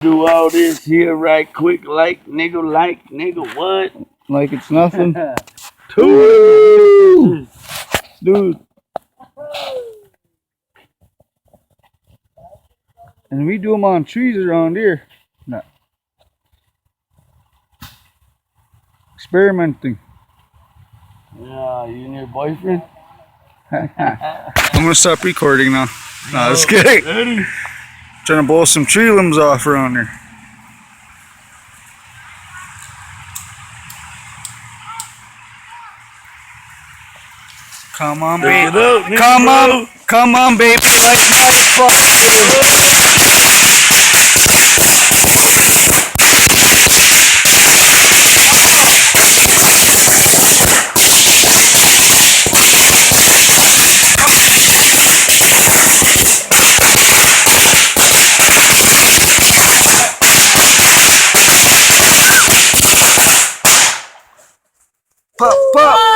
Do all this here right quick, like nigga, what? Like it's nothing. Two, Dude. And we do them on trees around here. No. Experimenting. Yeah, you and your boyfriend? I'm gonna stop recording now. No, just kidding. Ready? Trying to blow some tree limbs off around here. Come on, baby. Come on, baby. Like my Pop, pop.